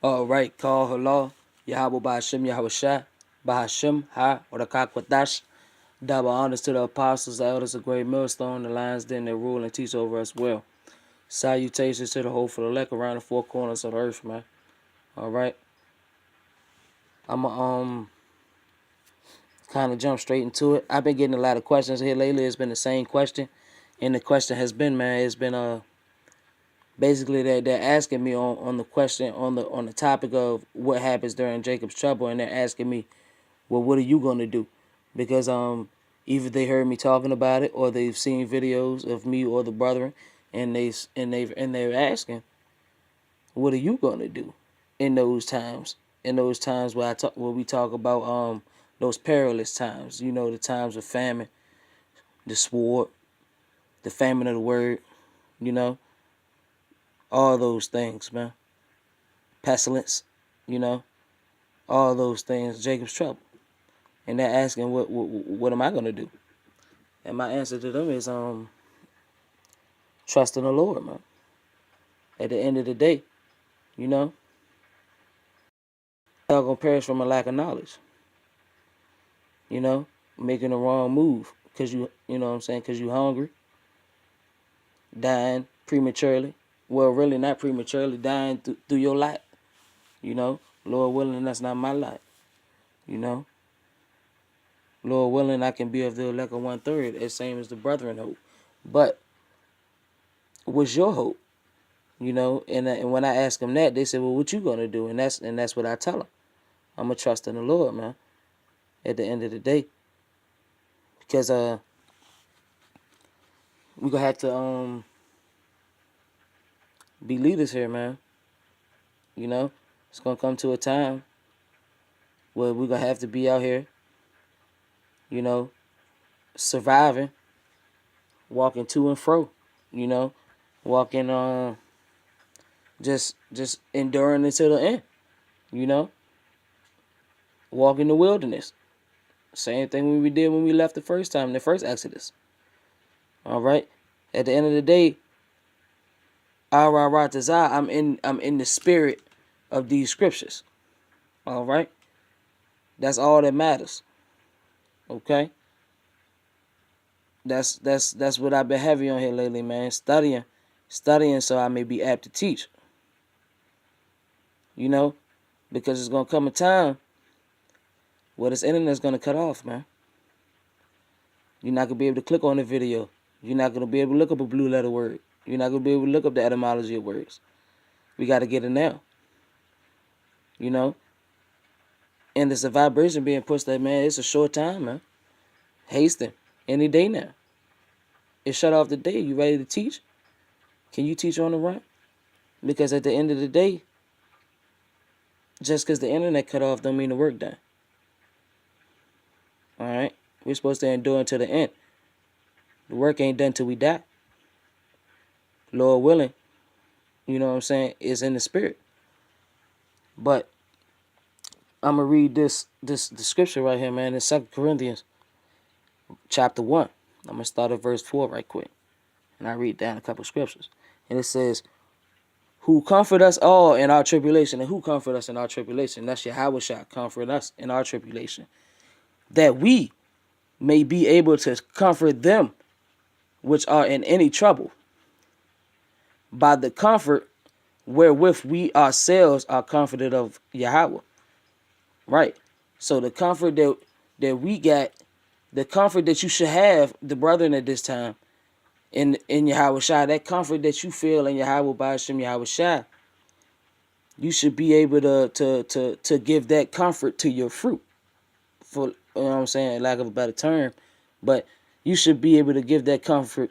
All right, call hello. Yahweh Bahashim Yahawashi, Bahashim Ha, or the Kakwadash. Double honors to the apostles, the elders of great millstone, the lions then that rule and teach over us well. Salutations to the hopeful elect around the four corners of the earth, man. All right. I'ma kind of jump straight into it. I've been getting a lot of questions here lately. It's been the same question. And the question has been, man, it's been basically they're asking me on the question on the topic of what happens during Jacob's trouble, and they're asking me, well, what are you gonna do? Because either they heard me talking about it or they've seen videos of me or the brethren, and they're asking, what are you gonna do in those times? In those times where we talk about those perilous times, the times of famine, the sword, the famine of the word, you know, all those things, man. Pestilence, you know, all those things. Jacob's trouble, and they're asking, what am I gonna do? And my answer to them is trust in the Lord, man. At the end of the day, you know, y'all gonna perish from a lack of knowledge. You know, making the wrong move because you know what I'm saying, because you hungry, dying prematurely. Well, really not prematurely, dying through your life. You know, Lord willing, that's not my life. You know, Lord willing, I can be of the elect of 1/3, as same as the brethren hope. But what's your hope? You know, and when I ask them that, they say, well, what you gonna do? And that's what I tell them. I'm gonna trust in the Lord, man. At the end of the day, because we gonna have to be leaders here, man. You know, it's gonna come to a time where we're gonna have to be out here, you know, surviving, walking to and fro, you know, walking just enduring until the end, you know, walking the wilderness. Same thing we did when we left the first time, the first Exodus. All right. At the end of the day, I'm in the spirit of these scriptures. All right. That's all that matters. Okay. That's what I've been heavy on here lately, man. Studying so I may be apt to teach. You know, because it's gonna come a time where this internet's gonna cut off, man. You're not gonna be able to click on the video. You're not gonna be able to look up a blue letter word. You're not gonna be able to look up the etymology of words. We gotta get it now. You know? And there's a vibration being pushed that, man, it's a short time, man. Hasten. Any day now. It shut off the day. You ready to teach? Can you teach on the run? Because at the end of the day, just because the internet cut off don't mean the work done. All right? We're supposed to endure until the end. The work ain't done till we die. Lord willing, you know what I'm saying, is in the spirit. But I'm going to read the scripture right here, man, in 2 Corinthians chapter 1. I'm going to start at verse 4 right quick. And I read down a couple scriptures. And it says, who comfort us all in our tribulation. And who comfort us in our tribulation? That's Yahawashi, comfort us in our tribulation. That we may be able to comfort them which are in any trouble by the comfort wherewith we ourselves are comforted of Yahweh. Right. So the comfort that we got, the comfort that you should have, the brethren at this time, in Yahawashi, that comfort that you feel in Yahweh Ba'ashem Yahawashi, you should be able to give that comfort to your fruit. For, you know what I'm saying, lack of a better term. But you should be able to give that comfort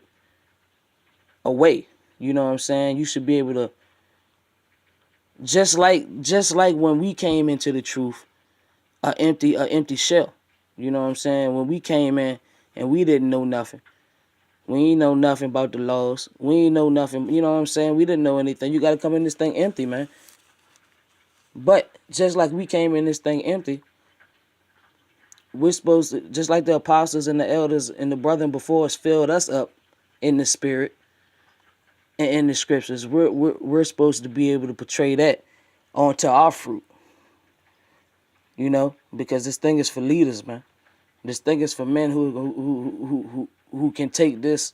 away. You know what I'm saying? You should be able to, just like when we came into the truth, a empty shell. You know what I'm saying? When we came in and we didn't know nothing. We ain't know nothing about the laws. We ain't know nothing. You know what I'm saying? We didn't know anything. You got to come in this thing empty, man. But just like we came in this thing empty, we're supposed to, just like the apostles and the elders and the brethren before us filled us up in the spirit and in the scriptures, we're supposed to be able to portray that onto our fruit, because this thing is for leaders, man. This thing is for men who can take this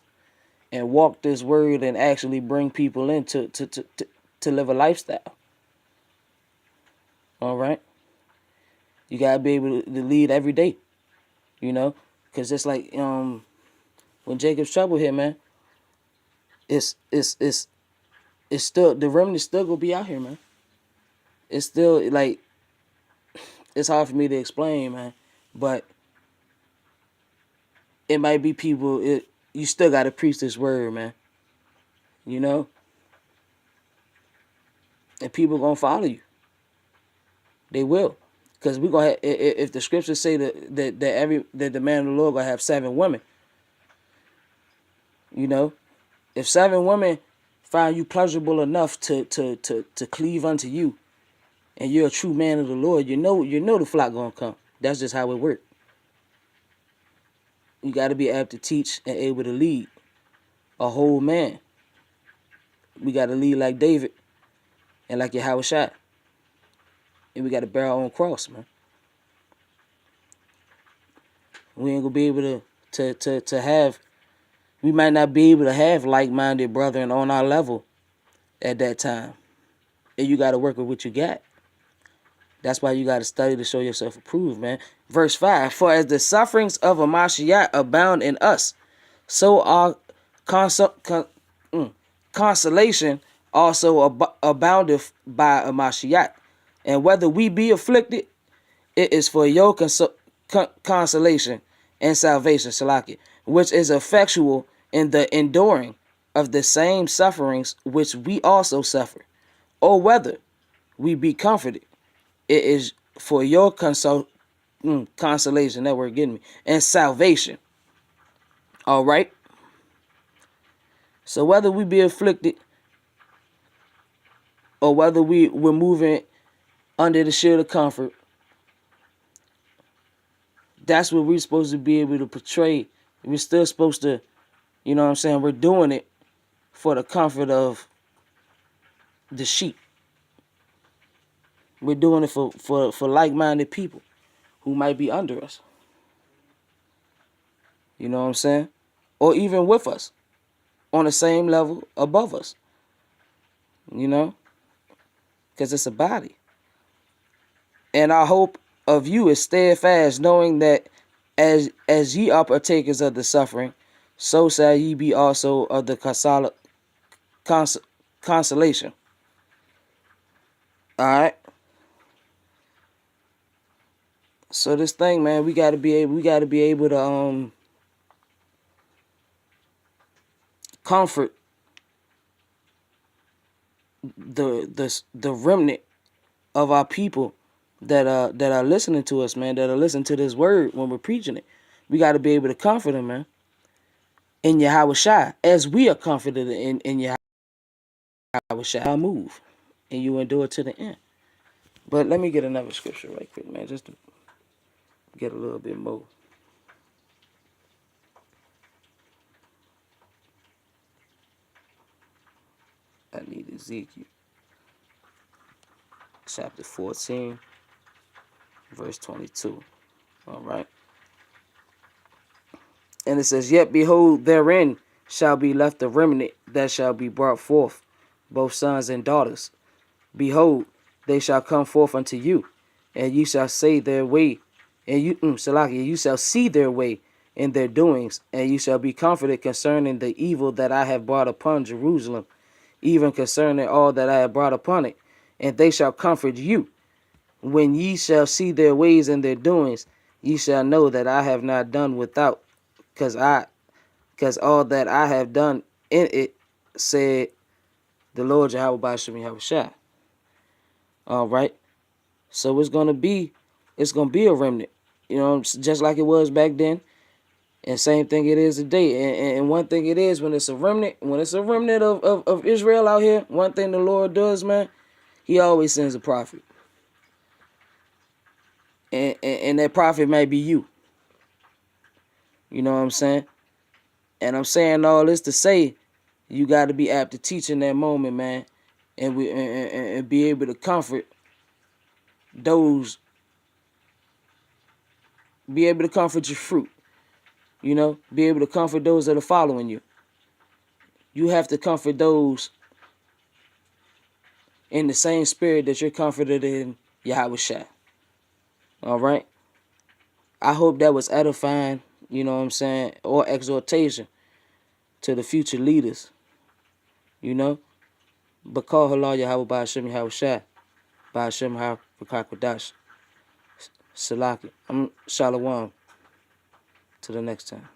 and walk this word and actually bring people in to live a lifestyle. All right? You gotta be able to lead every day, because it's like when Jacob's trouble here, man. It's still, the remnant still gonna be out here, man. It's still like, it's hard for me to explain, man, but it might be people. You still gotta preach this word, man. And people gonna follow you. They will, because we gonna if the scriptures say that the man of the Lord gonna have 7 women. If 7 women find you pleasurable enough to cleave unto you, and you're a true man of the Lord, you know the flock gonna come. That's just how it works. You got to be able to teach and able to lead a whole man. We got to lead like David and like Yahawashi. And we got to bear our own cross, man. We ain't gonna be able to have. We might not be able to have like-minded brethren on our level at that time. And you got to work with what you got. That's why you got to study to show yourself approved, man. Verse 5, for as the sufferings of a Mashiach abound in us, so our consolation also aboundeth by a Mashiach. And whether we be afflicted, it is for your consolation and salvation, Salaki, which is effectual in the enduring of the same sufferings which we also suffer. Or whether we be comforted, it is for your consolation, that word getting me, and salvation. All right? So whether we be afflicted or whether we're moving under the shield of comfort, that's what we're supposed to be able to portray. We're still supposed to, we're doing it for the comfort of the sheep. We're doing it for like-minded people who might be under us. You know what I'm saying? Or even with us, on the same level above us. Because it's a body. And our hope of you is steadfast, knowing that as ye are partakers of the suffering, so shall ye be also of the consolation. All right. So this thing, man, we got to be able to comfort the remnant of our people that are listening to us, man, that are listening to this word when we're preaching it. We got to be able to comfort them, man, in Yahawashi, as we are comforted in Yahawashi. I'll move, and you endure to the end. But let me get another scripture right quick, man, just to get a little bit more. I need Ezekiel chapter 14, verse 22. All right. And it says, yet behold, therein shall be left a remnant that shall be brought forth, both sons and daughters. Behold, they shall come forth unto you, and you shall say their way, and you shall see their way in their doings, and you shall be comforted concerning the evil that I have brought upon Jerusalem, even concerning all that I have brought upon it. And they shall comfort you. When ye shall see their ways and their doings, ye shall know that I have not done without, because all that I have done in it, said the Lord Yahawashi. All right. So it's gonna be a remnant, just like it was back then, and same thing it is today. And one thing it is, when it's a remnant of Israel out here, one thing the Lord does, man, He always sends a prophet, and that prophet might be you. You know what I'm saying? And I'm saying all this to say, you got to be apt to teach in that moment, man. and be able to comfort those, be able to comfort your fruit, you know, be able to comfort those that are following you. You have to comfort those in the same spirit that you're comforted in Yahawashi. All right? I hope that was edifying, you know what I'm saying, or exhortation to the future leaders, you know. But call halal Yahweh by Hashem Yahawashi, by Hashem HaKakwadash, Salaki. I'm Shalom. Till the next time.